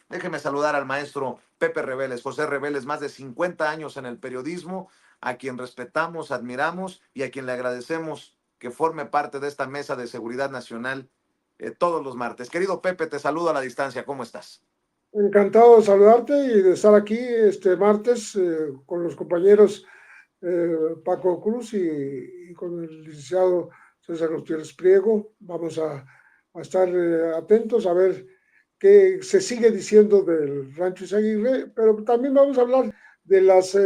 Déjeme saludar al maestro Pepe Reveles, José Reveles, más de 50 años en el periodismo, a quien respetamos, admiramos y a quien le agradecemos que forme parte de esta mesa de seguridad nacional todos los martes. Querido Pepe, te saludo a la distancia. ¿Cómo estás? Encantado de saludarte y de estar aquí este martes con los compañeros Paco Cruz y con el licenciado César Gutiérrez Priego. Vamos a estar atentos a ver qué se sigue diciendo del Rancho Izaguirre, pero también vamos a hablar de las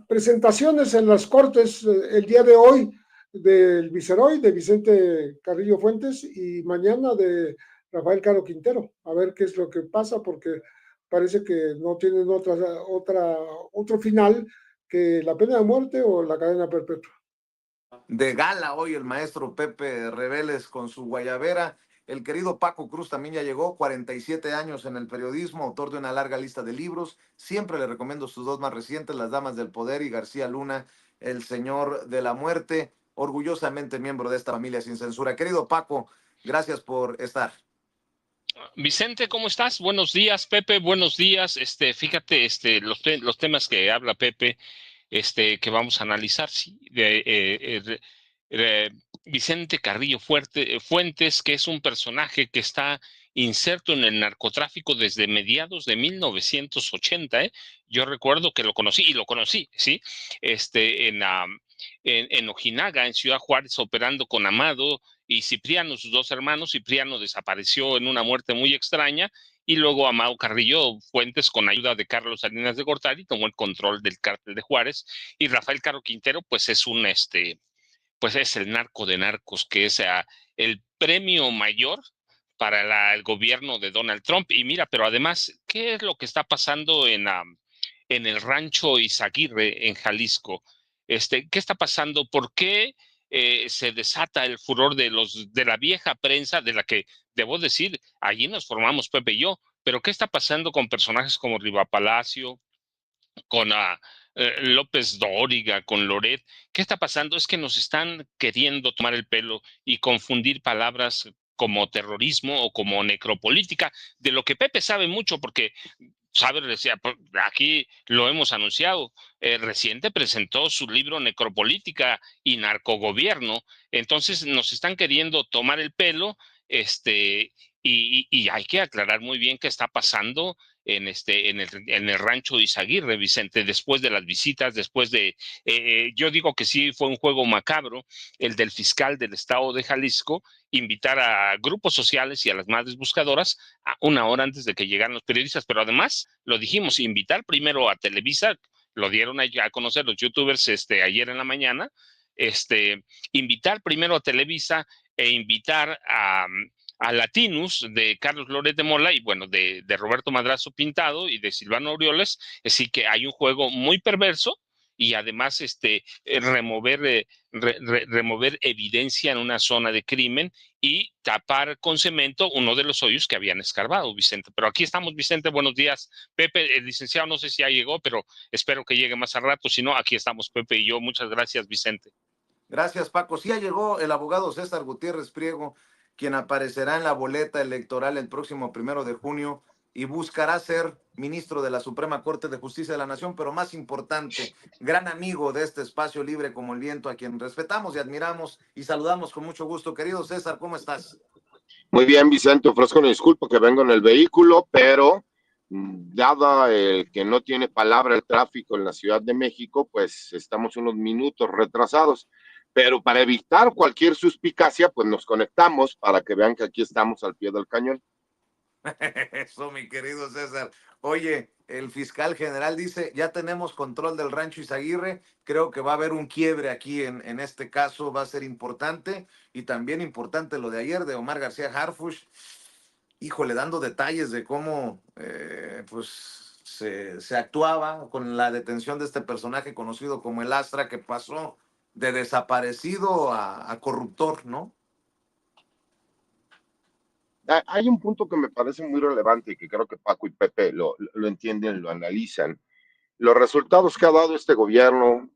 presentaciones en las Cortes el día de hoy del Viceroy, de Vicente Carrillo Fuentes, y mañana de Rafael Caro Quintero, a ver qué es lo que pasa, porque parece que no tienen otro final que la pena de muerte o la cadena perpetua. De gala hoy el maestro Pepe Reveles con su guayabera. El querido Paco Cruz también ya llegó, 47 años en el periodismo, autor de una larga lista de libros. Siempre le recomiendo sus dos más recientes, Las Damas del Poder y García Luna, El Señor de la Muerte. Orgullosamente miembro de esta familia sin censura. Querido Paco, gracias por estar. Vicente, ¿cómo estás? Buenos días, Pepe, buenos días. Fíjate, los temas que habla Pepe, que vamos a analizar, sí, Vicente Carrillo Fuentes, que es un personaje que está inserto en el narcotráfico desde mediados de 1980, ¿eh? Yo recuerdo que lo conocí, ¿sí? En Ojinaga, en Ciudad Juárez, operando con Amado y Cipriano, sus dos hermanos. Cipriano desapareció en una muerte muy extraña y luego Amado Carrillo Fuentes, con ayuda de Carlos Salinas de Gortari, tomó el control del cártel de Juárez, y Rafael Caro Quintero, pues pues es el narco de narcos, que es el premio mayor para el gobierno de Donald Trump. Y mira, pero además, ¿qué es lo que está pasando en el rancho Izaguirre, en Jalisco? ¿Qué está pasando? ¿Por qué se desata el furor de la vieja prensa, de la que, debo decir, allí nos formamos Pepe y yo? Pero ¿qué está pasando con personajes como Riva Palacio, con López Dóriga, con Loret? ¿Qué está pasando? Es que nos están queriendo tomar el pelo y confundir palabras como terrorismo o como necropolítica, de lo que Pepe sabe mucho, porque sabe, decía, aquí lo hemos anunciado, reciente presentó su libro Necropolítica y Narcogobierno. Entonces nos están queriendo tomar el pelo, y hay que aclarar muy bien qué está pasando en el rancho de Izaguirre, Vicente, después de las visitas, yo digo que sí fue un juego macabro el del fiscal del estado de Jalisco, invitar a grupos sociales y a las madres buscadoras a una hora antes de que llegaran los periodistas, pero además, lo dijimos, invitar primero a Televisa, lo dieron a conocer los youtubers ayer en la mañana, invitar primero a Televisa e invitar a Latinus de Carlos Loret de Mola y bueno, de Roberto Madrazo Pintado y de Silvano Aureoles. Así que hay un juego muy perverso, y además remover evidencia en una zona de crimen y tapar con cemento uno de los hoyos que habían escarbado, Vicente. Pero aquí estamos, Vicente, buenos días. Pepe, el licenciado, no sé si ya llegó, pero espero que llegue más al rato. Si no, aquí estamos Pepe y yo. Muchas gracias, Vicente. Gracias, Paco. Sí, ya llegó el abogado César Gutiérrez Priego, quien aparecerá en la boleta electoral el próximo 1 de junio y buscará ser ministro de la Suprema Corte de Justicia de la Nación, pero más importante, gran amigo de este espacio libre como el viento, a quien respetamos y admiramos y saludamos con mucho gusto. Querido César, ¿cómo estás? Muy bien, Vicente, ofrezco una disculpa que vengo en el vehículo, pero dada el que no tiene palabra el tráfico en la Ciudad de México, pues estamos unos minutos retrasados. Pero para evitar cualquier suspicacia, pues nos conectamos para que vean que aquí estamos al pie del cañón. Eso, mi querido César. Oye, el fiscal general dice, ya tenemos control del rancho Izaguirre, creo que va a haber un quiebre aquí en este caso, va a ser importante, y también importante lo de ayer de Omar García Harfuch, híjole, dando detalles de cómo pues se actuaba con la detención de este personaje conocido como el Astra, que pasó de desaparecido a corruptor, ¿no? Hay un punto que me parece muy relevante y que creo que Paco y Pepe lo entienden, lo analizan. Los resultados que ha dado este gobierno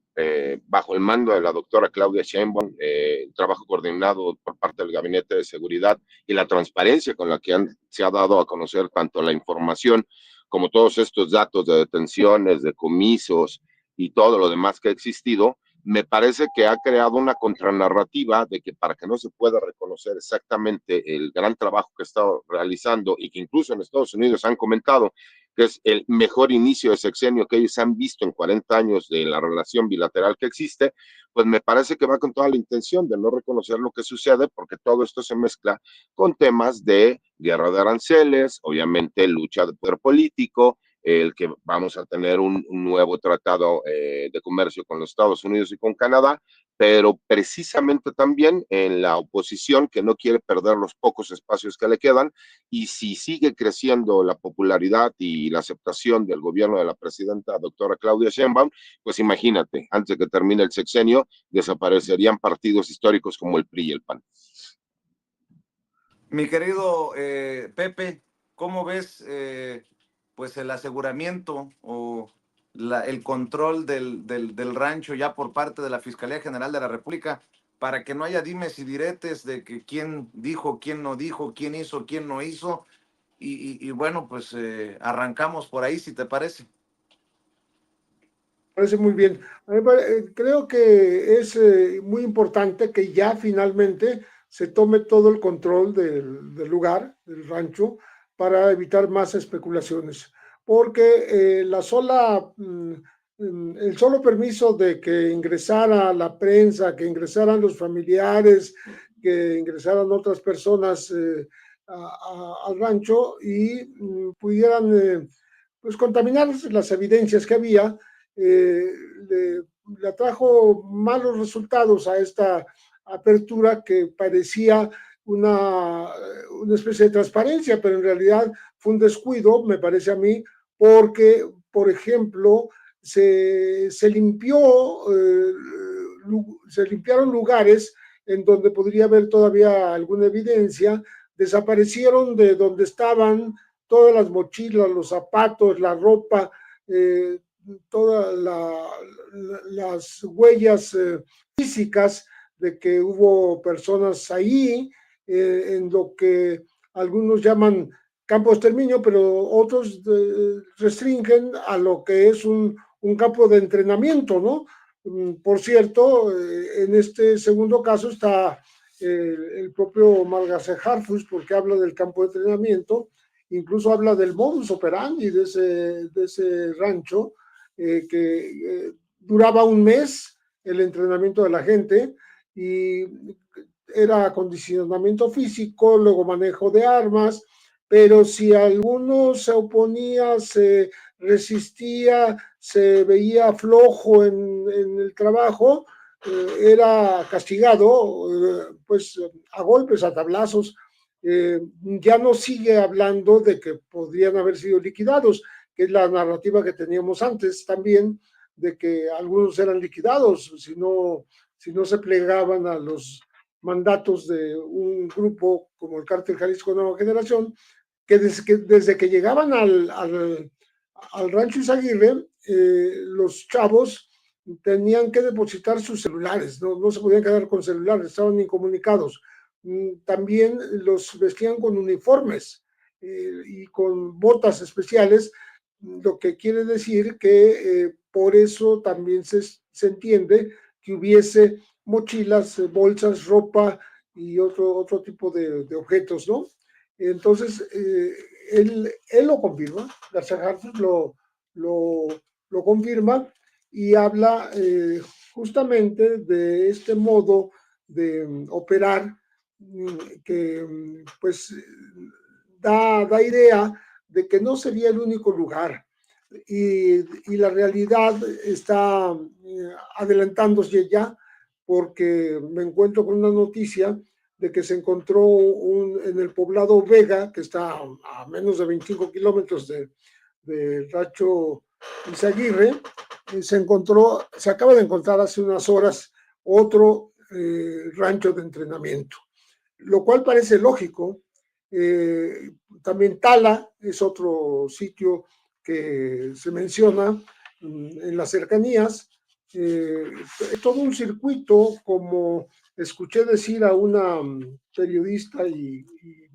bajo el mando de la doctora Claudia Sheinbaum, el trabajo coordinado por parte del Gabinete de Seguridad y la transparencia con la que se ha dado a conocer tanto la información como todos estos datos de detenciones, decomisos y todo lo demás que ha existido, me parece que ha creado una contranarrativa de que para que no se pueda reconocer exactamente el gran trabajo que está realizando y que incluso en Estados Unidos han comentado que es el mejor inicio de sexenio que ellos han visto en 40 años de la relación bilateral que existe, pues me parece que va con toda la intención de no reconocer lo que sucede, porque todo esto se mezcla con temas de guerra de aranceles, obviamente lucha de poder político, el que vamos a tener un nuevo tratado de comercio con los Estados Unidos y con Canadá, pero precisamente también en la oposición que no quiere perder los pocos espacios que le quedan, y si sigue creciendo la popularidad y la aceptación del gobierno de la presidenta doctora Claudia Sheinbaum, pues imagínate, antes de que termine el sexenio, desaparecerían partidos históricos como el PRI y el PAN. Mi querido Pepe, ¿cómo ves pues el aseguramiento o el control del rancho ya por parte de la Fiscalía General de la República para que no haya dimes y diretes de que quién dijo, quién no dijo, quién hizo, quién no hizo? Y bueno, pues arrancamos por ahí, si te parece. Parece muy bien. Creo que es muy importante que ya finalmente se tome todo el control del lugar, del rancho, para evitar más especulaciones. Porque el solo permiso de que ingresara la prensa, que ingresaran los familiares, que ingresaran otras personas al rancho y pudieran pues contaminar las evidencias que había, le atrajo malos resultados a esta apertura que parecía una especie de transparencia, pero en realidad fue un descuido, me parece a mí, porque, por ejemplo, se limpiaron lugares en donde podría haber todavía alguna evidencia, desaparecieron de donde estaban todas las mochilas, los zapatos, la ropa, todas las huellas físicas de que hubo personas ahí, en lo que algunos llaman campo de exterminio, pero otros restringen a lo que es un campo de entrenamiento, ¿no? Por cierto, en este segundo caso está el propio Margaret Harfus, porque habla del campo de entrenamiento, incluso habla del modus operandi de ese rancho, que duraba un mes el entrenamiento de la gente y era acondicionamiento físico, luego manejo de armas, pero si alguno se oponía, se resistía, se veía flojo en el trabajo, era castigado pues a golpes, a tablazos. Ya no sigue hablando de que podrían haber sido liquidados, que es la narrativa que teníamos antes también, de que algunos eran liquidados si no se plegaban a los mandatos de un grupo como el Cártel Jalisco Nueva Generación, que desde que llegaban al rancho Izaguirre, los chavos tenían que depositar sus celulares, no se podían quedar con celulares, estaban incomunicados. También los vestían con uniformes y con botas especiales, lo que quiere decir que por eso también se entiende que hubiese mochilas, bolsas, ropa y otro tipo de objetos, ¿no? Entonces, él lo confirma, García Harfuch lo confirma y habla justamente de este modo de operar que pues da idea de que no sería el único lugar y la realidad está adelantándose ya, porque me encuentro con una noticia de que se encontró en el poblado Vega, que está a menos de 25 kilómetros de Rancho Izaguirre, se acaba de encontrar hace unas horas otro rancho de entrenamiento, lo cual parece lógico. También Tala es otro sitio que se menciona en las cercanías, todo un circuito, como escuché decir a una periodista y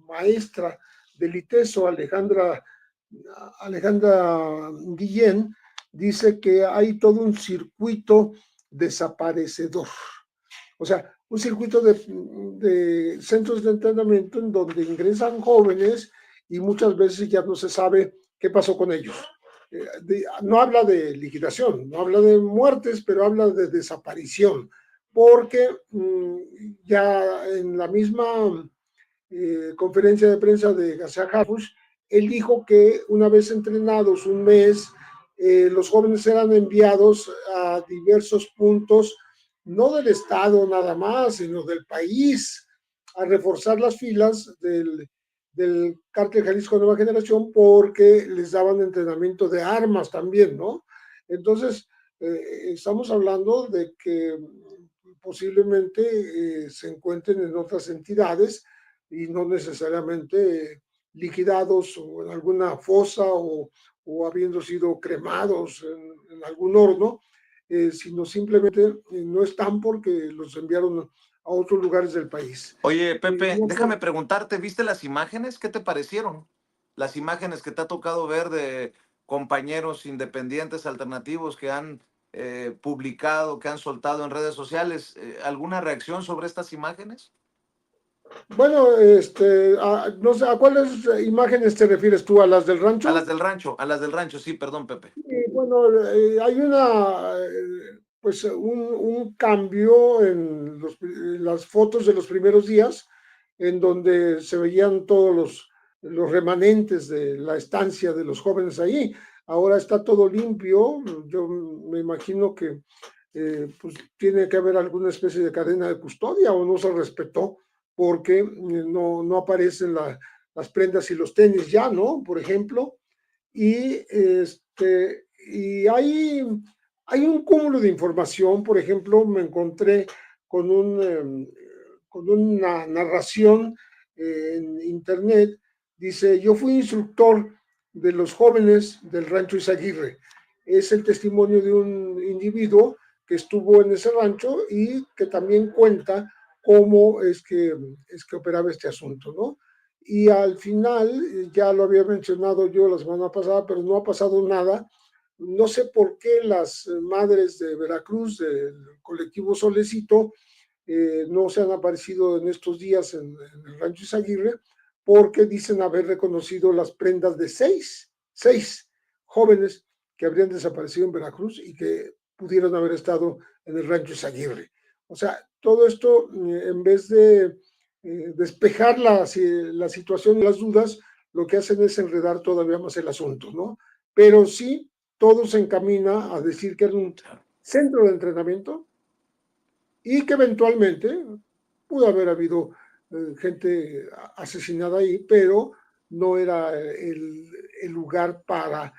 maestra del ITESO, Alejandra Guillén, dice que hay todo un circuito desaparecedor. O sea, un circuito de centros de entrenamiento en donde ingresan jóvenes y muchas veces ya no se sabe qué pasó con ellos. No habla de liquidación, no habla de muertes, pero habla de desaparición, porque ya en la misma conferencia de prensa de García Harfuch, él dijo que una vez entrenados un mes, los jóvenes eran enviados a diversos puntos, no del Estado nada más, sino del país, a reforzar las filas del Cártel Jalisco Nueva Generación, porque les daban entrenamiento de armas también, ¿no? Entonces, estamos hablando de que posiblemente se encuentren en otras entidades y no necesariamente liquidados o en alguna fosa o habiendo sido cremados en algún horno, sino simplemente no están porque los enviaron a otros lugares del país. Oye, Pepe, déjame preguntarte, ¿viste las imágenes? ¿Qué te parecieron? Las imágenes que te ha tocado ver de compañeros independientes alternativos que han publicado, que han soltado en redes sociales. ¿Alguna reacción sobre estas imágenes? Bueno, no sé, ¿a cuáles imágenes te refieres tú? ¿A las del rancho? A las del rancho, sí, perdón, Pepe. Bueno, hay pues un cambio en las fotos de los primeros días, en donde se veían todos los remanentes de la estancia de los jóvenes ahí. Ahora está todo limpio. Yo me imagino que pues tiene que haber alguna especie de cadena de custodia o no se respetó porque no aparecen las prendas y los tenis ya, ¿no? Por ejemplo. Y hay un cúmulo de información. Por ejemplo, me encontré con una narración en internet. Dice: yo fui instructor de los jóvenes del rancho Izaguirre. Es el testimonio de un individuo que estuvo en ese rancho y que también cuenta cómo es que operaba este asunto, ¿no? Y al final, ya lo había mencionado yo la semana pasada, pero no ha pasado nada. No sé por qué las madres de Veracruz, del colectivo Solecito, no se han aparecido en estos días en el rancho Izaguirre, porque dicen haber reconocido las prendas de seis jóvenes que habrían desaparecido en Veracruz y que pudieron haber estado en el rancho Izaguirre. O sea, todo esto, en vez de despejar la situación y las dudas, lo que hacen es enredar todavía más el asunto, ¿no? Pero sí, todo se encamina a decir que era un centro de entrenamiento y que eventualmente pudo haber habido gente asesinada ahí, pero no era el lugar para,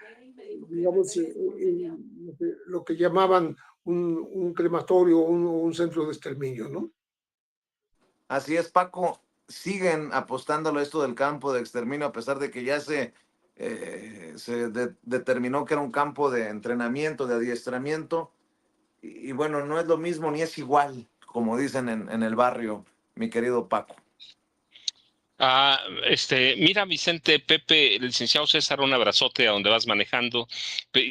digamos, lo que llamaban un crematorio o un centro de exterminio, ¿no? Así es, Paco. Siguen apostándolo a esto del campo de exterminio, a pesar de que ya se determinó que era un campo de entrenamiento, de adiestramiento. Y bueno, no es lo mismo ni es igual, como dicen en el barrio, mi querido Paco. Mira, Vicente, Pepe, el licenciado César, un abrazote a donde vas manejando.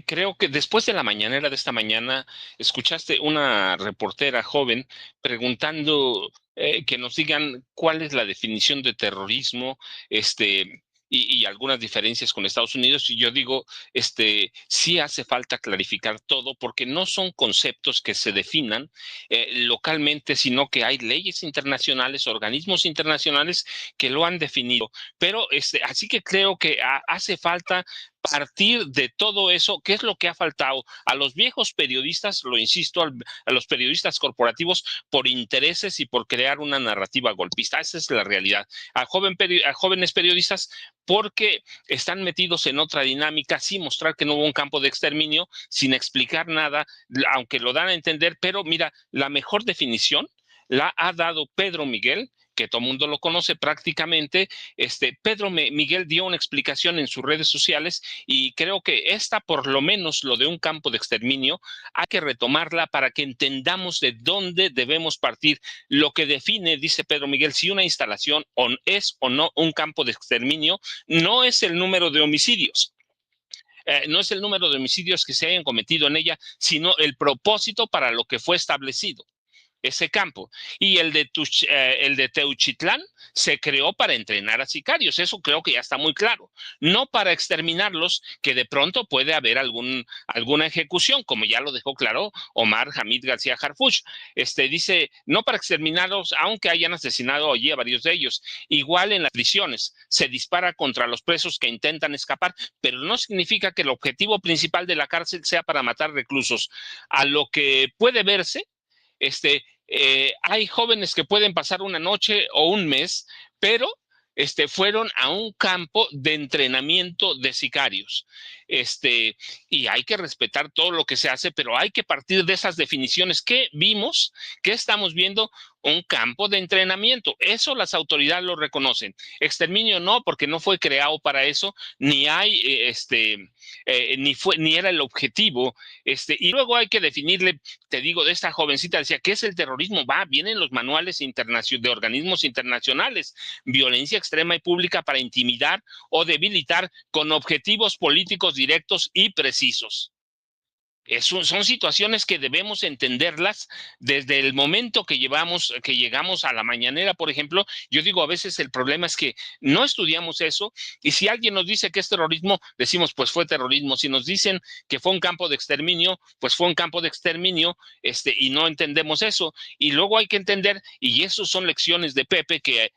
Creo que después de la mañanera de esta mañana, escuchaste una reportera joven preguntando que nos digan cuál es la definición de terrorismo, y algunas diferencias con Estados Unidos. Y yo digo, sí hace falta clarificar todo, porque no son conceptos que se definan localmente, sino que hay leyes internacionales, organismos internacionales que lo han definido. Pero así que creo que hace falta partir de todo eso. ¿Qué es lo que ha faltado? A los viejos periodistas, lo insisto, a los periodistas corporativos, por intereses y por crear una narrativa golpista. Esa es la realidad. A jóvenes periodistas, porque están metidos en otra dinámica, sí, mostrar que no hubo un campo de exterminio, sin explicar nada, aunque lo dan a entender. Pero mira, la mejor definición la ha dado Pedro Miguel, que todo el mundo lo conoce prácticamente. Pedro Miguel dio una explicación en sus redes sociales y creo que esta, por lo menos lo de un campo de exterminio, hay que retomarla para que entendamos de dónde debemos partir. Lo que define, dice Pedro Miguel, si una instalación es o no un campo de exterminio, no es el número de homicidios. No es el número de homicidios que se hayan cometido en ella, sino el propósito para lo que fue establecido ese campo. Y el de Teuchitlán se creó para entrenar a sicarios. Eso creo que ya está muy claro. No para exterminarlos, que de pronto puede haber alguna ejecución, como ya lo dejó claro Omar Hamid García Harfuch. Dice, no para exterminarlos, aunque hayan asesinado allí a varios de ellos. Igual en las prisiones, se dispara contra los presos que intentan escapar, pero no significa que el objetivo principal de la cárcel sea para matar reclusos. A lo que puede verse, hay jóvenes que pueden pasar una noche o un mes, pero fueron a un campo de entrenamiento de sicarios. Y hay que respetar todo lo que se hace, pero hay que partir de esas definiciones que vimos, que estamos viendo, un campo de entrenamiento. Eso las autoridades lo reconocen. Exterminio no, porque no fue creado para eso, ni hay, ni era el objetivo. Y luego hay que definirle, te digo, de esta jovencita decía, ¿qué es el terrorismo? Vienen los manuales de organismos internacionales, violencia extrema y pública para intimidar o debilitar con objetivos políticos directos y precisos. Son situaciones que debemos entenderlas desde el momento que llegamos a la mañanera, por ejemplo. Yo digo, a veces el problema es que no estudiamos eso, y si alguien nos dice que es terrorismo, decimos, pues fue terrorismo. Si nos dicen que fue un campo de exterminio, pues fue un campo de exterminio, y no entendemos eso. Y luego hay que entender, y eso son lecciones de Pepe que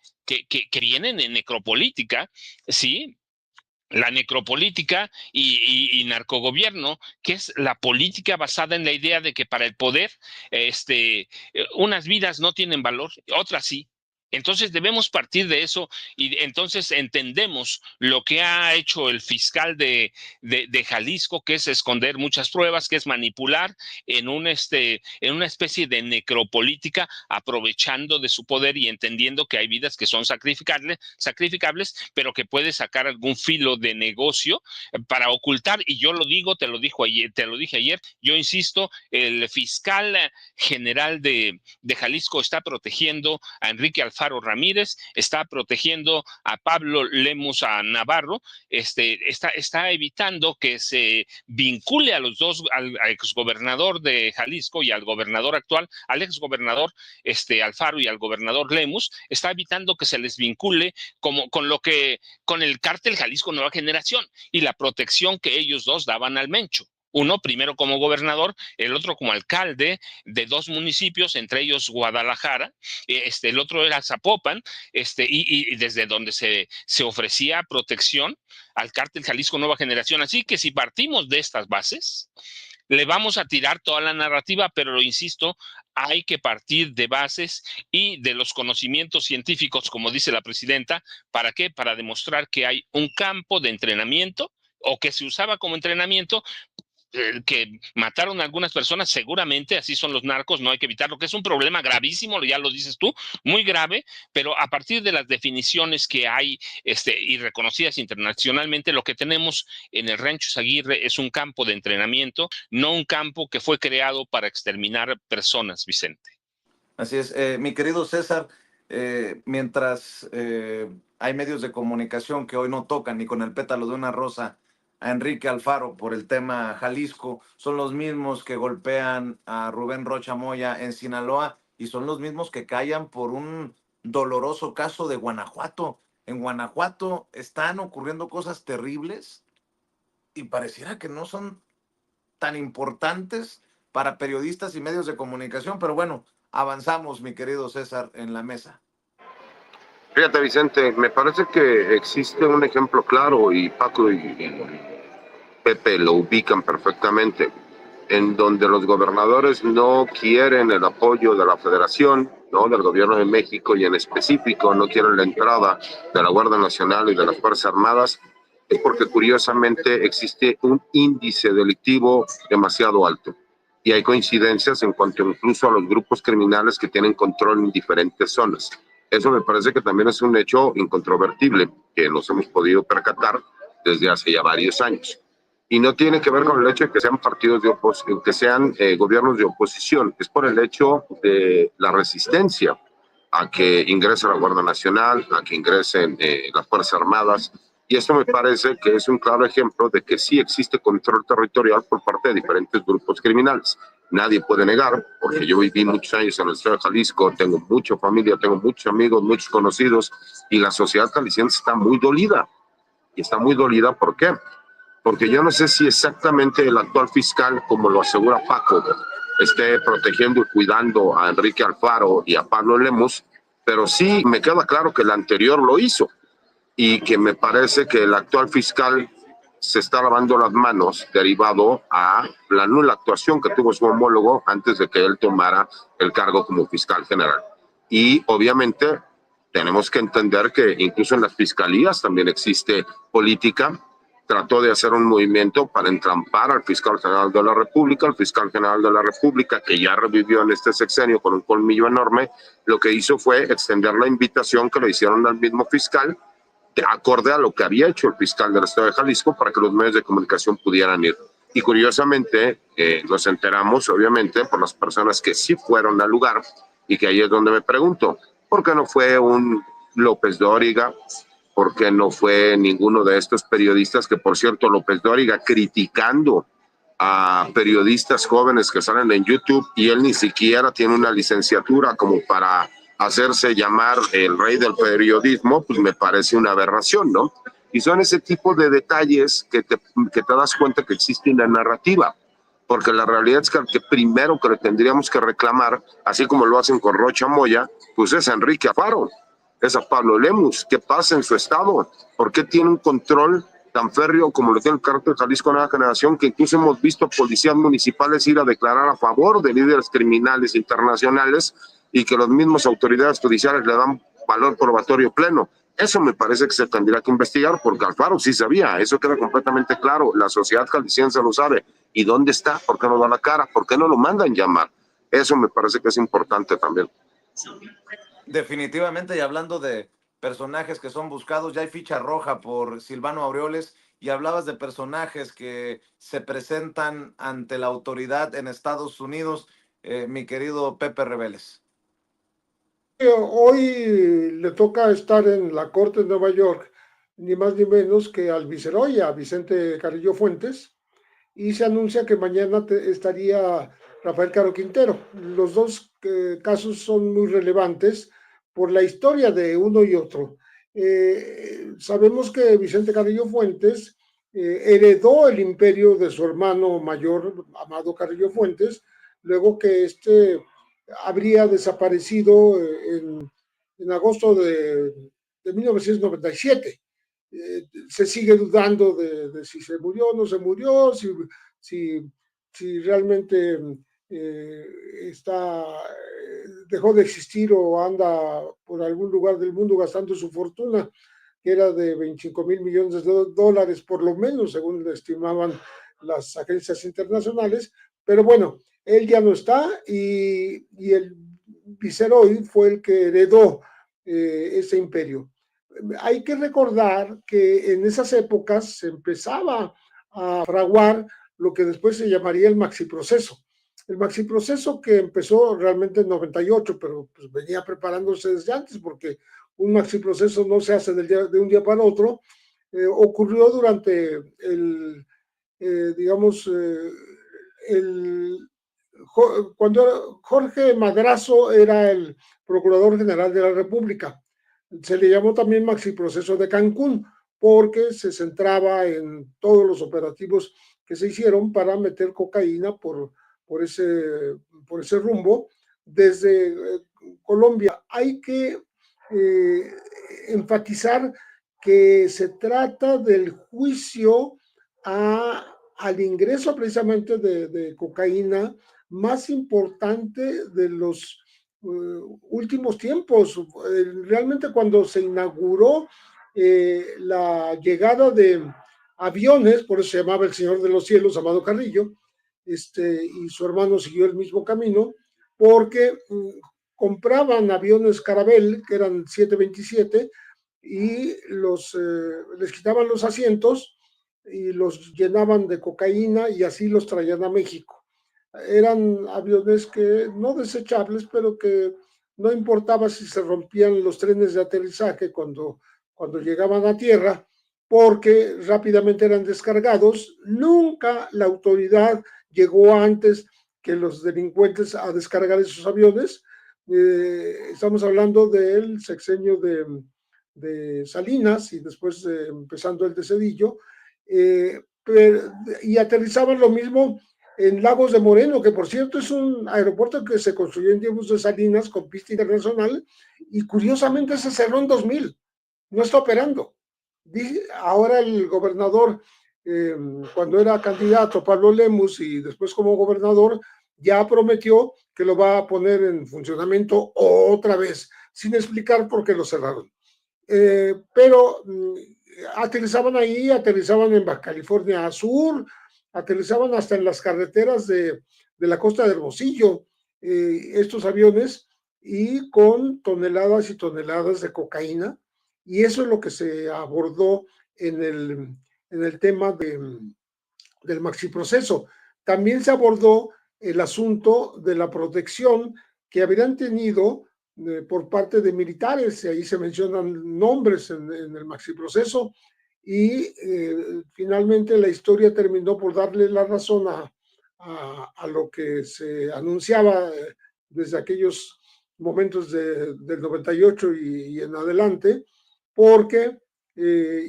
vienen en necropolítica, ¿sí? La necropolítica y narcogobierno, que es la política basada en la idea de que para el poder unas vidas no tienen valor, otras sí. Entonces debemos partir de eso, y entonces entendemos lo que ha hecho el fiscal de Jalisco, que es esconder muchas pruebas, que es manipular en una especie de necropolítica, aprovechando de su poder y entendiendo que hay vidas que son sacrificables, pero que puede sacar algún filo de negocio para ocultar. Y yo lo digo, te lo dije ayer, yo insisto, el fiscal general de Jalisco está protegiendo a Enrique Alfaro Ramírez, está protegiendo a Pablo Lemus a Navarro, está evitando que se vincule a los dos, al exgobernador de Jalisco y al gobernador actual, al exgobernador Alfaro y al gobernador Lemus, está evitando que se les vincule con el cártel Jalisco Nueva Generación y la protección que ellos dos daban al Mencho. Uno primero como gobernador, el otro como alcalde de dos municipios, entre ellos Guadalajara, el otro era Zapopan, y desde donde se ofrecía protección al cártel Jalisco Nueva Generación. Así que si partimos de estas bases, le vamos a tirar toda la narrativa, pero lo insisto, hay que partir de bases y de los conocimientos científicos, como dice la presidenta. ¿Para qué? Para demostrar que hay un campo de entrenamiento, o que se usaba como entrenamiento, que mataron a algunas personas, seguramente así son los narcos, no hay que evitarlo, que es un problema gravísimo, ya lo dices tú, muy grave, pero a partir de las definiciones que hay y reconocidas internacionalmente, lo que tenemos en el Rancho Izaguirre es un campo de entrenamiento, no un campo que fue creado para exterminar personas, Vicente. Así es, mi querido César, mientras hay medios de comunicación que hoy no tocan ni con el pétalo de una rosa a Enrique Alfaro por el tema Jalisco, son los mismos que golpean a Rubén Rocha Moya en Sinaloa, y son los mismos que callan por un doloroso caso de Guanajuato. En Guanajuato están ocurriendo cosas terribles y pareciera que no son tan importantes para periodistas y medios de comunicación, pero bueno, avanzamos, mi querido César, en la mesa. Fíjate, Vicente, me parece que existe un ejemplo claro, y Paco y Pepe lo ubican perfectamente, en donde los gobernadores no quieren el apoyo de la Federación, ¿no?, del gobierno de México, y en específico no quieren la entrada de la Guardia Nacional y de las Fuerzas Armadas, es porque curiosamente existe un índice delictivo demasiado alto. Y hay coincidencias en cuanto incluso a los grupos criminales que tienen control en diferentes zonas. Eso me parece que también es un hecho incontrovertible que nos hemos podido percatar desde hace ya varios años. Y no tiene que ver con el hecho de que sean partidos de oposición, que sean gobiernos de oposición, es por el hecho de la resistencia a que ingrese la Guardia Nacional, a que ingresen las Fuerzas Armadas. Y esto me parece que es un claro ejemplo de que sí existe control territorial por parte de diferentes grupos criminales. Nadie puede negar, porque yo viví muchos años en el estado de Jalisco, tengo mucha familia, tengo muchos amigos, muchos conocidos, y la sociedad jalisciense está muy dolida. Y está muy dolida, ¿por qué? Porque yo no sé si exactamente el actual fiscal, como lo asegura Paco, esté protegiendo y cuidando a Enrique Alfaro y a Pablo Lemus, pero sí me queda claro que el anterior lo hizo y que me parece que el actual fiscal se está lavando las manos derivado a la nula actuación que tuvo su homólogo antes de que él tomara el cargo como fiscal general. Y obviamente tenemos que entender que incluso en las fiscalías también existe política. Trató de hacer un movimiento para entrampar al fiscal general de la República. El fiscal general de la República, que ya revivió en este sexenio con un colmillo enorme, lo que hizo fue extender la invitación que le hicieron al mismo fiscal, acorde a lo que había hecho el fiscal del estado de Jalisco, para que los medios de comunicación pudieran ir. Y curiosamente nos enteramos, obviamente, por las personas que sí fueron al lugar, y que ahí es donde me pregunto, ¿por qué no fue un López Dóriga? ¿Por qué no fue ninguno de estos periodistas? Que, por cierto, López Dóriga criticando a periodistas jóvenes que salen en YouTube, y él ni siquiera tiene una licenciatura como para hacerse llamar el rey del periodismo, pues me parece una aberración, ¿no? Y son ese tipo de detalles que te das cuenta que existe una narrativa, porque la realidad es que el que primero que le tendríamos que reclamar, así como lo hacen con Rocha Moya, pues es a Enrique Alfaro, es a Pablo Lemus. ¿Qué pasa en su estado? ¿Por qué tiene un control tan férreo como lo tiene el cártel Jalisco Nueva Generación, que incluso hemos visto a policías municipales ir a declarar a favor de líderes criminales internacionales, y que las mismas autoridades judiciales le dan valor probatorio pleno? Eso me parece que se tendría que investigar, porque Alfaro sí sabía, eso queda completamente claro, la sociedad jalisciense lo sabe. ¿Y dónde está? ¿Por qué no da la cara? ¿Por qué no lo mandan llamar? Eso me parece que es importante también. Definitivamente, y hablando de personajes que son buscados, ya hay ficha roja por Silvano Aureoles, y hablabas de personajes que se presentan ante la autoridad en Estados Unidos, mi querido Pepe Rebeles. Hoy le toca estar en la Corte de Nueva York, ni más ni menos que al viceroy, a Vicente Carrillo Fuentes, y se anuncia que mañana estaría Rafael Caro Quintero. Los dos casos son muy relevantes por la historia de uno y otro. Sabemos que Vicente Carrillo Fuentes heredó el imperio de su hermano mayor, Amado Carrillo Fuentes, luego que habría desaparecido en agosto de 1997. Se sigue dudando de si se murió o no se murió, si realmente dejó de existir o anda por algún lugar del mundo gastando su fortuna, que era de 25 mil millones de dólares por lo menos, según le estimaban las agencias internacionales. Pero bueno, él ya no está, y el viceroy fue el que heredó ese imperio. Hay que recordar que en esas épocas se empezaba a fraguar lo que después se llamaría el maxiproceso. El maxiproceso, que empezó realmente en 98, pero pues venía preparándose desde antes, porque un maxiproceso no se hace de un día para otro. Ocurrió durante cuando Jorge Madrazo era el Procurador General de la República. Se le llamó también Maxiproceso de Cancún, porque se centraba en todos los operativos que se hicieron para meter cocaína por ese rumbo desde Colombia. Hay que enfatizar que se trata del juicio al ingreso precisamente de cocaína más importante de los últimos tiempos. Realmente, cuando se inauguró la llegada de aviones, por eso se llamaba el Señor de los Cielos, Amado Carrillo, y su hermano siguió el mismo camino, porque compraban aviones Caravelle, que eran 727, y les quitaban los asientos y los llenaban de cocaína y así los traían a México. Eran aviones que no desechables, pero que no importaba si se rompían los trenes de aterrizaje cuando llegaban a tierra, porque rápidamente eran descargados. Nunca la autoridad llegó antes que los delincuentes a descargar esos aviones. Estamos hablando del sexenio de Salinas y después empezando el de Zedillo, y aterrizaban lo mismo en Lagos de Moreno, que por cierto es un aeropuerto que se construyó en tiempos de Salinas con pista internacional y curiosamente se cerró en 2000, no está operando. Ahora el gobernador, cuando era candidato, Pablo Lemus, y después como gobernador, ya prometió que lo va a poner en funcionamiento otra vez, sin explicar por qué lo cerraron. Pero aterrizaban ahí, aterrizaban en Baja California Sur, aterrizaban hasta en las carreteras de la costa de Hermosillo, estos aviones, y con toneladas y toneladas de cocaína, y eso es lo que se abordó en el tema del maxiproceso. También se abordó el asunto de la protección que habrían tenido por parte de militares, y ahí se mencionan nombres en el maxiproceso, y finalmente la historia terminó por darle la razón a lo que se anunciaba desde aquellos momentos del 98 y en adelante, porque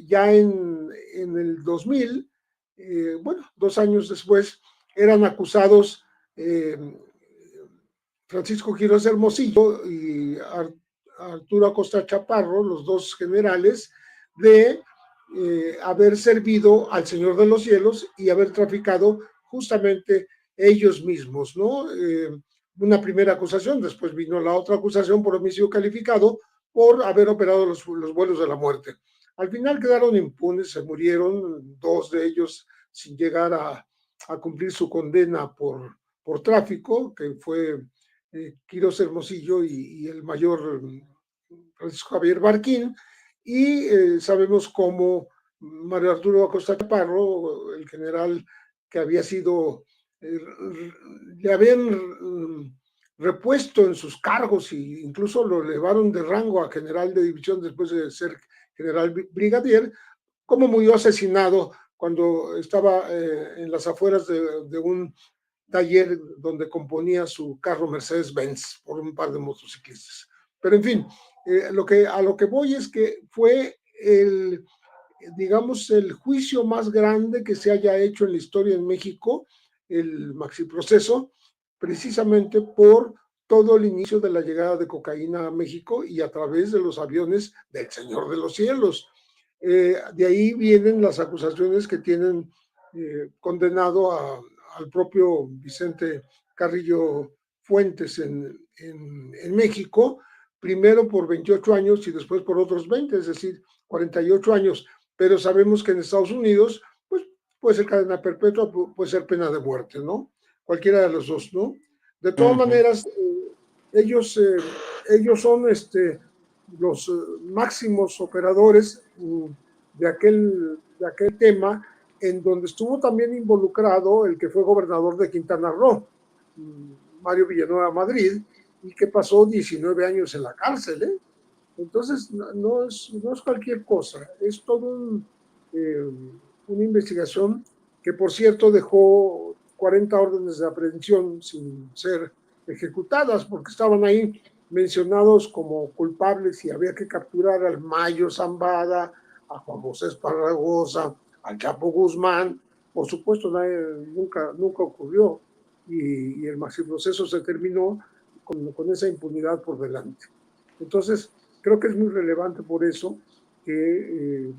ya en el 2000, bueno, 2 años después, eran acusados Francisco Quirós Hermosillo y Arturo Acosta Chaparro, los dos generales, de haber servido al Señor de los Cielos y haber traficado justamente ellos mismos, ¿no? Una primera acusación, después vino la otra acusación por homicidio calificado por haber operado los vuelos de la muerte. Al final quedaron impunes, se murieron 2 de ellos sin llegar a cumplir su condena por tráfico, que fue Quirós Hermosillo y el mayor Francisco Javier Barquín, y sabemos cómo Mario Arturo Acosta Chaparro, el general que había sido, le habían repuesto en sus cargos e incluso lo elevaron de rango a general de división después de ser general brigadier, cómo murió asesinado cuando estaba en las afueras de un taller donde componía su carro Mercedes-Benz por un par de motociclistas. Pero en fin, a lo que voy es que fue digamos, el juicio más grande que se haya hecho en la historia en México, el maxiproceso, precisamente por todo el inicio de la llegada de cocaína a México y a través de los aviones del Señor de los Cielos. De ahí vienen las acusaciones que tienen condenado al propio Vicente Carrillo Fuentes en México, primero por 28 años y después por otros 20, es decir, 48 años, pero sabemos que en Estados Unidos pues, puede ser cadena perpetua, puede ser pena de muerte, ¿no? Cualquiera de los dos, ¿no? De todas maneras, ellos son los máximos operadores de aquel tema, en donde estuvo también involucrado el que fue gobernador de Quintana Roo, Mario Villanueva Madrid, y que pasó 19 años en la cárcel, ¿eh? Entonces, no es cualquier cosa, es todo una investigación que, por cierto, dejó 40 órdenes de aprehensión sin ser ejecutadas, porque estaban ahí mencionados como culpables y había que capturar al Mayo Zambada, a Juan José Esparragosa, al Chapo Guzmán. Por supuesto, nunca ocurrió y el maxiproceso se terminó con esa impunidad por delante. Entonces, creo que es muy relevante por eso que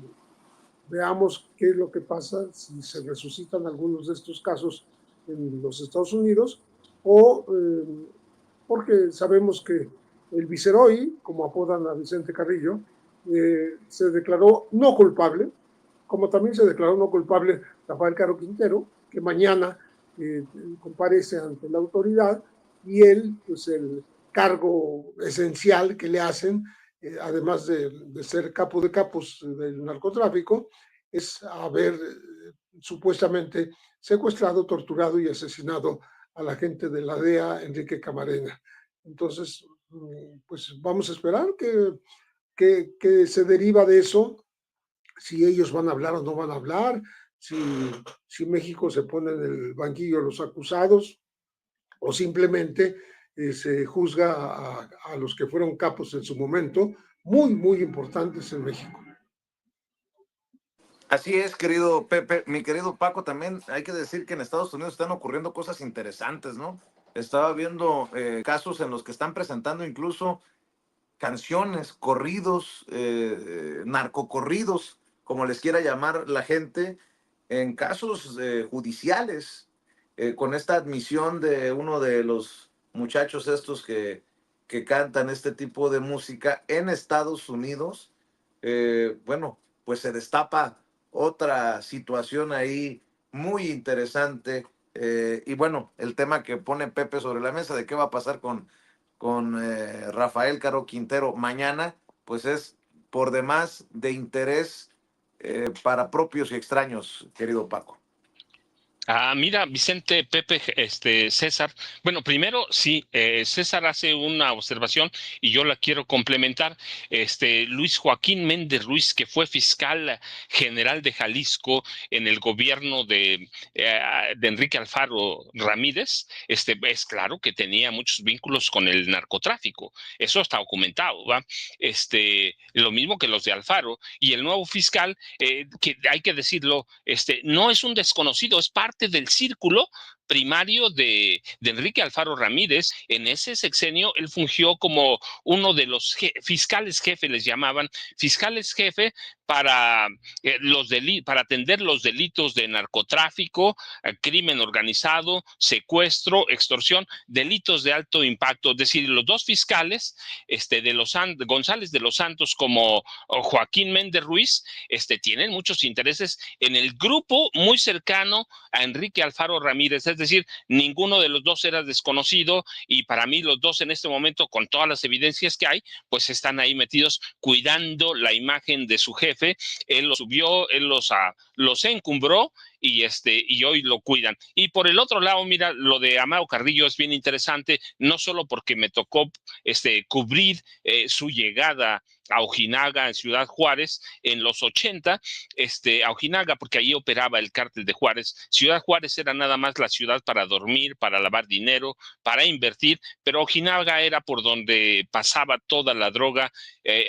veamos qué es lo que pasa si se resucitan algunos de estos casos en los Estados Unidos o porque sabemos que el Viceroy, como apodan a Vicente Carrillo, se declaró no culpable, como también se declaró no culpable Rafael Caro Quintero, que mañana comparece ante la autoridad, y él, pues el cargo esencial que le hacen, además de ser capo de capos del narcotráfico, es haber supuestamente secuestrado, torturado y asesinado a la gente de la DEA, Enrique Camarena. Entonces, pues vamos a esperar que se deriva de eso, si ellos van a hablar o no van a hablar, si México se pone en el banquillo de los acusados o simplemente se juzga a los que fueron capos en su momento, muy, muy importantes en México. Así es, querido Pepe. Mi querido Paco, también hay que decir que en Estados Unidos están ocurriendo cosas interesantes, ¿no? Estaba viendo casos en los que están presentando incluso canciones, corridos, narcocorridos, como les quiera llamar la gente, en casos judiciales, con esta admisión de uno de los muchachos estos que cantan este tipo de música en Estados Unidos. Bueno, pues se destapa otra situación ahí muy interesante. Y bueno, el tema que pone Pepe sobre la mesa de qué va a pasar con Rafael Caro Quintero mañana, pues es por demás de interés para propios y extraños, querido Paco. Mira, Vicente, Pepe, César. Bueno, primero, sí, César hace una observación y yo la quiero complementar. Luis Joaquín Méndez Ruiz, que fue fiscal general de Jalisco en el gobierno de Enrique Alfaro Ramírez, es claro que tenía muchos vínculos con el narcotráfico. Eso está documentado, ¿va? Lo mismo que los de Alfaro. Y el nuevo fiscal, que hay que decirlo, no es un desconocido, es parte del círculo primario de Enrique Alfaro Ramírez. En ese sexenio él fungió como uno de los fiscales jefe, les llamaban fiscales jefe para, para atender los delitos de narcotráfico, crimen organizado, secuestro, extorsión, delitos de alto impacto. Es decir, los dos fiscales, González de los Santos como Joaquín Méndez Ruiz, tienen muchos intereses en el grupo muy cercano a Enrique Alfaro Ramírez. Es decir, ninguno de los dos era desconocido y para mí los dos en este momento, con todas las evidencias que hay, pues están ahí metidos cuidando la imagen de su jefe. Él los subió, él los encumbró y hoy lo cuidan. Y por el otro lado, mira, lo de Amado Carrillo es bien interesante, no solo porque me tocó cubrir su llegada a Ojinaga, en Ciudad Juárez, en los 80, a Ojinaga, porque ahí operaba el cártel de Juárez. Ciudad Juárez era nada más la ciudad para dormir, para lavar dinero, para invertir, pero Ojinaga era por donde pasaba toda la droga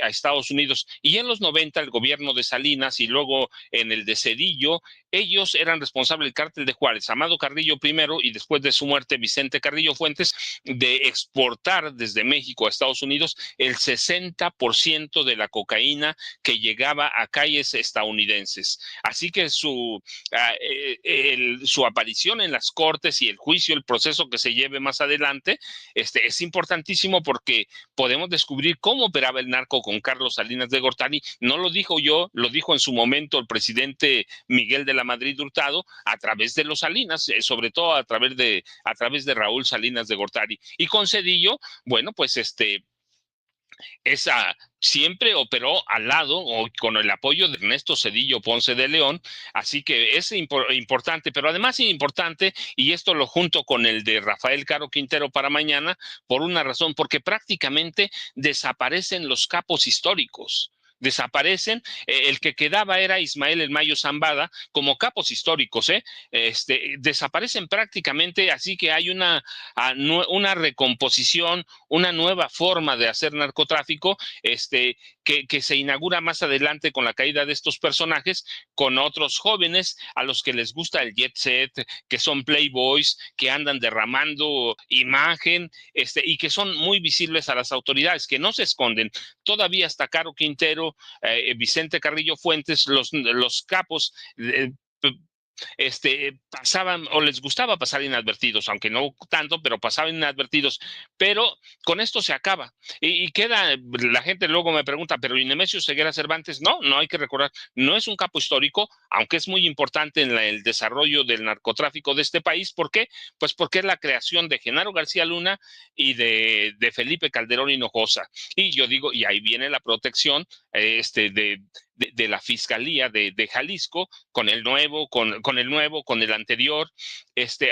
a Estados Unidos. Y en los 90, el gobierno de Salinas y luego en el de Cedillo, ellos eran responsables del cártel de Juárez, Amado Carrillo primero y después de su muerte Vicente Carrillo Fuentes, de exportar desde México a Estados Unidos el 60% de la cocaína que llegaba a calles estadounidenses. Así que su aparición en las cortes y el juicio, el proceso que se lleve más adelante, es importantísimo porque podemos descubrir cómo operaba el narco con Carlos Salinas de Gortari. No lo dijo yo, lo dijo en su momento el presidente Miguel de la Madrid Hurtado a través de los Salinas, sobre todo a través de Raúl Salinas de Gortari. Y con Cedillo, bueno, pues siempre operó al lado o con el apoyo de Ernesto Cedillo Ponce de León, así que es importante, pero además es importante, y esto lo junto con el de Rafael Caro Quintero para mañana, por una razón, porque prácticamente desaparecen los capos históricos. Desaparecen, el que quedaba era Ismael El Mayo Zambada como capos históricos, desaparecen prácticamente, así que hay una recomposición, una nueva forma de hacer narcotráfico, que se inaugura más adelante con la caída de estos personajes, con otros jóvenes a los que les gusta el jet set, que son playboys, que andan derramando imagen, y que son muy visibles a las autoridades, que no se esconden. Todavía hasta Caro Quintero, Vicente Carrillo Fuentes, los capos pasaban o les gustaba pasar inadvertidos, aunque no tanto, pero pasaban inadvertidos. Pero con esto se acaba. Y queda, la gente luego me pregunta, pero ¿y Nemesio Ceguera Cervantes? No, no hay que recordar, no es un capo histórico, aunque es muy importante en el desarrollo del narcotráfico de este país. ¿Por qué? Pues porque es la creación de Genaro García Luna y de Felipe Calderón Hinojosa. Y yo digo, y ahí viene la protección de la Fiscalía de Jalisco con el nuevo, con el anterior.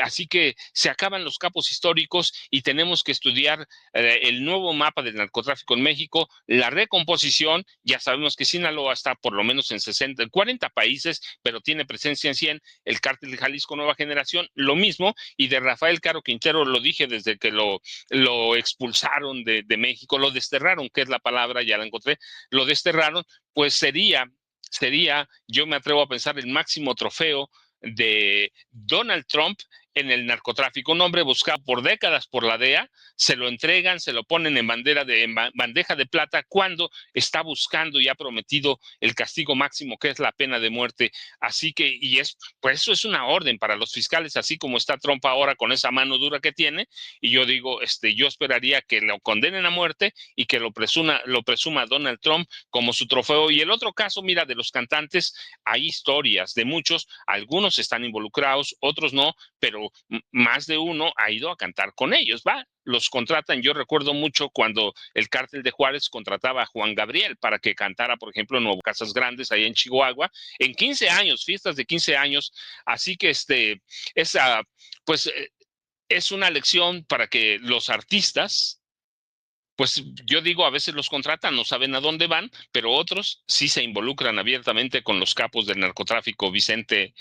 Así que se acaban los capos históricos y tenemos que estudiar el nuevo mapa del narcotráfico en México, la recomposición. Ya sabemos que Sinaloa está por lo menos en 40 países, pero tiene presencia en 100. El cártel de Jalisco Nueva Generación, lo mismo. Y de Rafael Caro Quintero, lo dije desde que lo expulsaron de México, lo desterraron, que es la palabra, ya la encontré, lo desterraron, pues sería, yo me atrevo a pensar, el máximo trofeo de Donald Trump en el narcotráfico. Un hombre buscado por décadas por la DEA, se lo entregan, se lo ponen en bandeja de plata cuando está buscando y ha prometido el castigo máximo, que es la pena de muerte. Así que, pues eso es una orden para los fiscales, así como está Trump ahora con esa mano dura que tiene. Y yo digo, yo esperaría que lo condenen a muerte y que lo presuma Donald Trump como su trofeo. Y el otro caso, mira, de los cantantes, hay historias de muchos, algunos están involucrados, otros no, pero más de uno ha ido a cantar con ellos, ¿va? Los contratan. Yo recuerdo mucho cuando el Cártel de Juárez contrataba a Juan Gabriel para que cantara, por ejemplo, en Nuevo Casas Grandes, ahí en Chihuahua, en 15 años, fiestas de 15 años. Así que es una lección para que los artistas, pues yo digo, a veces los contratan, no saben a dónde van, pero otros sí se involucran abiertamente con los capos del narcotráfico, Vicente,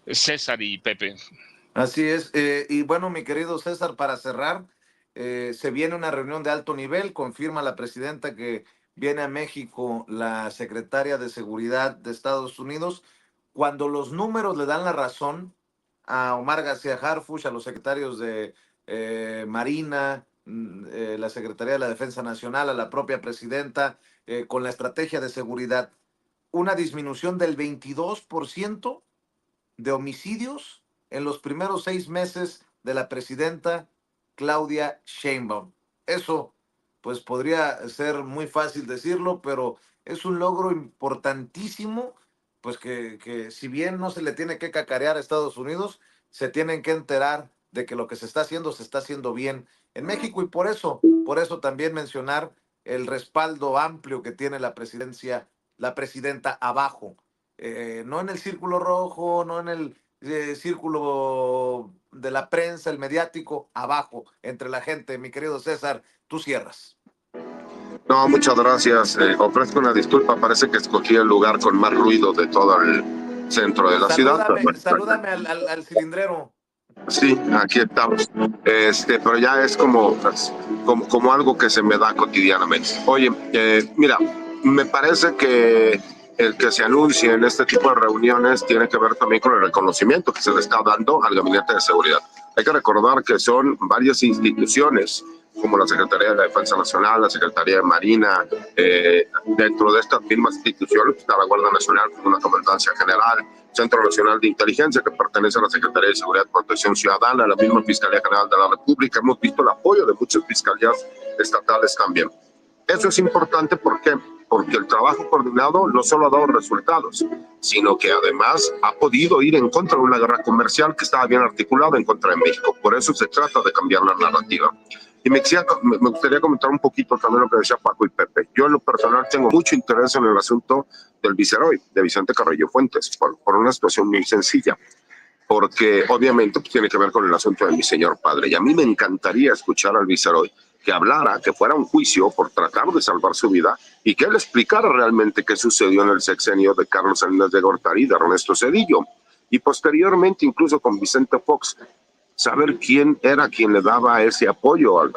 César y Pepe. Así es. Y bueno, mi querido César, para cerrar, se viene una reunión de alto nivel, confirma la presidenta que viene a México la secretaria de Seguridad de Estados Unidos. Cuando los números le dan la razón a Omar García Harfuch, a los secretarios de Marina, la Secretaría de la Defensa Nacional, a la propia presidenta, con la estrategia de seguridad, una disminución del 22% de homicidios en los primeros 6 meses de la presidenta Claudia Sheinbaum. Eso, pues podría ser muy fácil decirlo, pero es un logro importantísimo, pues que si bien no se le tiene que cacarear a Estados Unidos, se tienen que enterar de que lo que se está haciendo bien en México, y por eso también mencionar el respaldo amplio que tiene la presidenta abajo, no en el círculo rojo, no en el círculo de la prensa, el mediático, abajo, entre la gente. Mi querido César, tú cierras. No, muchas gracias. Ofrezco una disculpa, parece que escogí el lugar con más ruido de todo el centro de la ciudad. Salúdame al cilindrero. Sí, aquí estamos. Pero ya es como algo que se me da cotidianamente. Oye, mira, me parece que el que se anuncie en este tipo de reuniones tiene que ver también con el reconocimiento que se le está dando al Gabinete de Seguridad. Hay que recordar que son varias instituciones, como la Secretaría de la Defensa Nacional, la Secretaría de Marina, dentro de estas mismas instituciones está la Guardia Nacional con una comandancia general, Centro Nacional de Inteligencia, que pertenece a la Secretaría de Seguridad y Protección Ciudadana, la misma Fiscalía General de la República. Hemos visto el apoyo de muchas fiscalías estatales también. Eso es importante, ¿por qué? Porque el trabajo coordinado no solo ha dado resultados, sino que además ha podido ir en contra de una guerra comercial que estaba bien articulada en contra de México. Por eso se trata de cambiar la narrativa. Y me gustaría comentar un poquito también lo que decía Paco y Pepe. Yo en lo personal tengo mucho interés en el asunto del Viceroy, de Vicente Carrillo Fuentes, por una situación muy sencilla, porque obviamente tiene que ver con el asunto de mi señor padre. Y a mí me encantaría escuchar al Viceroy que hablara, que fuera un juicio por tratar de salvar su vida y que él explicara realmente qué sucedió en el sexenio de Carlos Salinas de Gortari y de Ernesto Zedillo. Y posteriormente, incluso con Vicente Fox, saber quién era quien le daba ese apoyo al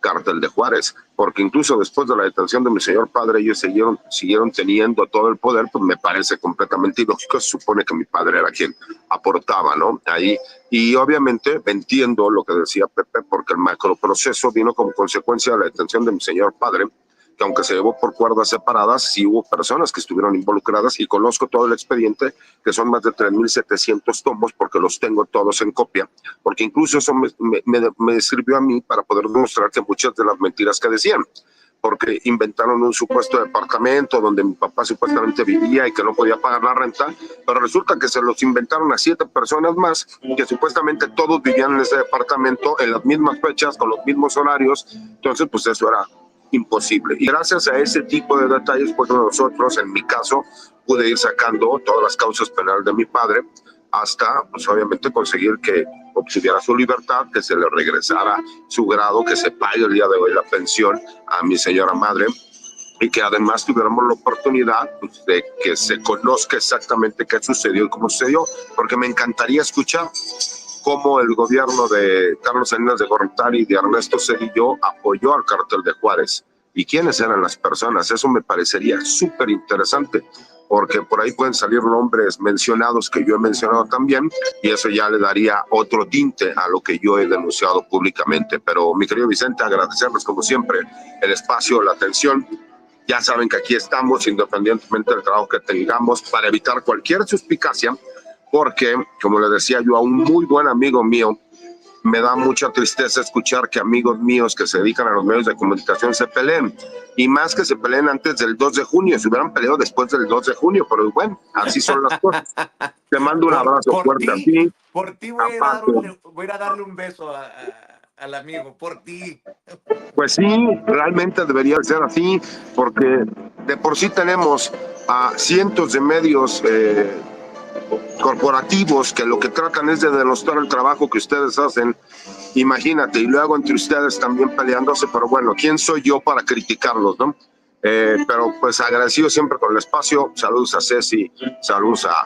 cártel de Juárez, porque incluso después de la detención de mi señor padre, ellos siguieron teniendo todo el poder. Pues me parece completamente ilógico. Se supone que mi padre era quien aportaba, ¿no? Ahí. Y obviamente entiendo lo que decía Pepe, porque el macroproceso vino como consecuencia de la detención de mi señor padre, que aunque se llevó por cuerdas separadas, sí hubo personas que estuvieron involucradas y conozco todo el expediente, que son más de 3,700 tomos, porque los tengo todos en copia, porque incluso eso me sirvió a mí para poder demostrarte muchas de las mentiras que decían, porque inventaron un supuesto departamento donde mi papá supuestamente vivía y que no podía pagar la renta, pero resulta que se los inventaron a 7 personas más, que supuestamente todos vivían en ese departamento en las mismas fechas, con los mismos horarios. Entonces pues eso era imposible, y gracias a ese tipo de detalles pues nosotros, en mi caso, pude ir sacando todas las causas penales de mi padre, hasta pues obviamente conseguir que obtuviera su libertad, que se le regresara su grado, que se pague el día de hoy la pensión a mi señora madre, y que además tuviéramos la oportunidad pues, de que se conozca exactamente qué sucedió y cómo sucedió, porque me encantaría escuchar cómo el gobierno de Carlos Salinas de Gortari y de Ernesto Zedillo apoyó al cártel de Juárez y quiénes eran las personas. Eso me parecería súper interesante, porque por ahí pueden salir nombres mencionados que yo he mencionado también, y eso ya le daría otro tinte a lo que yo he denunciado públicamente. Pero mi querido Vicente, agradecerles como siempre el espacio, la atención. Ya saben que aquí estamos, independientemente del trabajo que tengamos, para evitar cualquier suspicacia, porque, como le decía yo a un muy buen amigo mío, me da mucha tristeza escuchar que amigos míos que se dedican a los medios de comunicación se peleen, y más que se peleen antes del 2 de junio, se hubieran peleado después del 2 de junio, pero bueno, así son las cosas. Te mando un abrazo fuerte a ti. Por ti voy a ir a darle un beso al amigo, por ti. Pues sí, realmente debería ser así, porque de por sí tenemos a cientos de medios corporativos que lo que tratan es de denostar el trabajo que ustedes hacen. Imagínate, y luego entre ustedes también peleándose, pero bueno, ¿quién soy yo para criticarlos, no? Pero pues agradecido siempre con el espacio. Saludos a Ceci, saludos a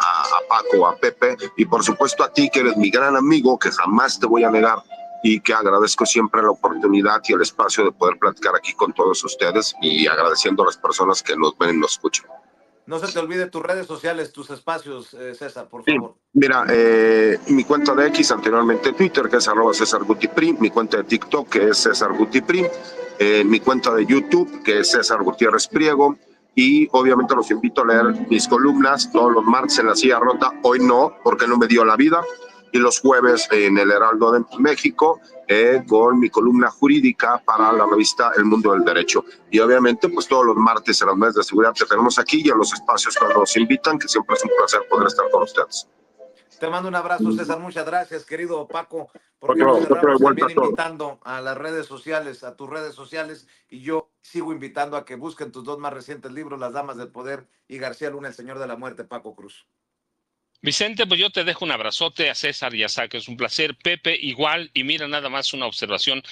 Paco, a Pepe, y por supuesto a ti, que eres mi gran amigo, que jamás te voy a negar, y que agradezco siempre la oportunidad y el espacio de poder platicar aquí con todos ustedes, y agradeciendo a las personas que nos ven y nos escuchan. No se te olvide tus redes sociales, tus espacios, César, por Sí, favor. mira, mi cuenta de X, anteriormente Twitter, que es @CésarGutiPri, mi cuenta de TikTok, que es CésarGutiPri, mi cuenta de YouTube, que es César Gutiérrez Priego, y obviamente los invito a leer mis columnas todos los martes en La Silla Rota. Hoy no, porque no me dio la vida, y los jueves en el Heraldo de México, con mi columna jurídica para la revista El Mundo del Derecho. Y obviamente pues todos los martes en los meses de seguridad que tenemos aquí, y en los espacios cuando nos invitan, que siempre es un placer poder estar con ustedes. Te mando un abrazo, César. Muchas gracias, querido Paco. ¿Por qué Otro no cerramos de vuelta también a todos. invitando a las redes sociales, a tus redes sociales? Y yo sigo invitando a que busquen tus 2 más recientes libros, Las Damas del Poder y García Luna, El Señor de la Muerte, Paco Cruz. Vicente, pues yo te dejo un abrazote, a César ya sabes que es un placer, Pepe igual, y mira, nada más una observación,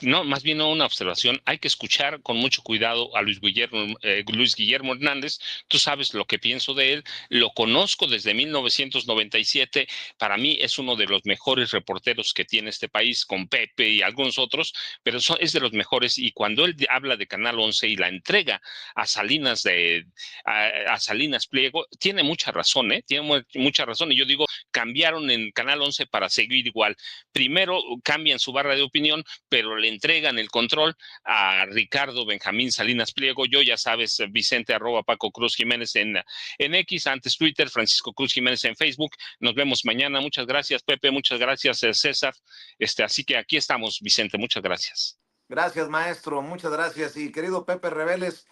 no, más bien no una observación, hay que escuchar con mucho cuidado a Luis Guillermo Hernández. Tú sabes lo que pienso de él, lo conozco desde 1997, para mí es uno de los mejores reporteros que tiene este país, con Pepe y algunos otros, pero es de los mejores, y cuando él habla de Canal 11 y la entrega a Salinas Pliego, tiene mucha razón, tiene mucha razón, y yo digo, cambiaron en Canal 11 para seguir igual. Primero cambian su barra de opinión, pero le entregan el control a Ricardo Benjamín Salinas Pliego. Yo, ya sabes, Vicente @Paco Cruz Jiménez en X, antes Twitter, Francisco Cruz Jiménez en Facebook. Nos vemos mañana. Muchas gracias, Pepe, muchas gracias, César. Así que aquí estamos, Vicente, muchas gracias. Gracias, maestro, muchas gracias. Y querido Pepe Rebeles,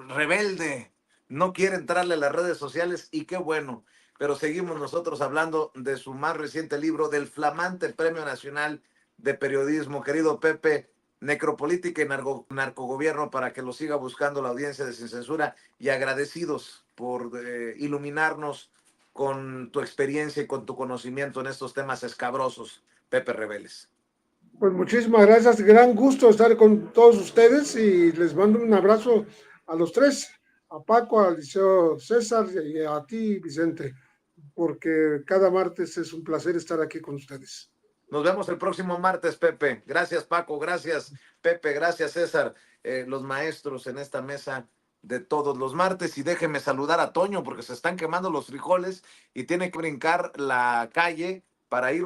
rebelde, no quiere entrarle a las redes sociales, y qué bueno. Pero seguimos nosotros hablando de su más reciente libro, del flamante Premio Nacional de Periodismo. Querido Pepe, Necropolítica y Narcogobierno, para que lo siga buscando la audiencia de Sin Censura, y agradecidos por iluminarnos con tu experiencia y con tu conocimiento en estos temas escabrosos, Pepe Rebeles. Pues muchísimas gracias, gran gusto estar con todos ustedes, y les mando un abrazo a los tres, a Paco, al Liceo César y a ti, Vicente, porque cada martes es un placer estar aquí con ustedes. Nos vemos el próximo martes, Pepe. Gracias, Paco. Gracias, Pepe. Gracias, César. Los maestros en esta mesa de todos los martes. Y déjenme saludar a Toño, porque se están quemando los frijoles y tiene que brincar la calle para ir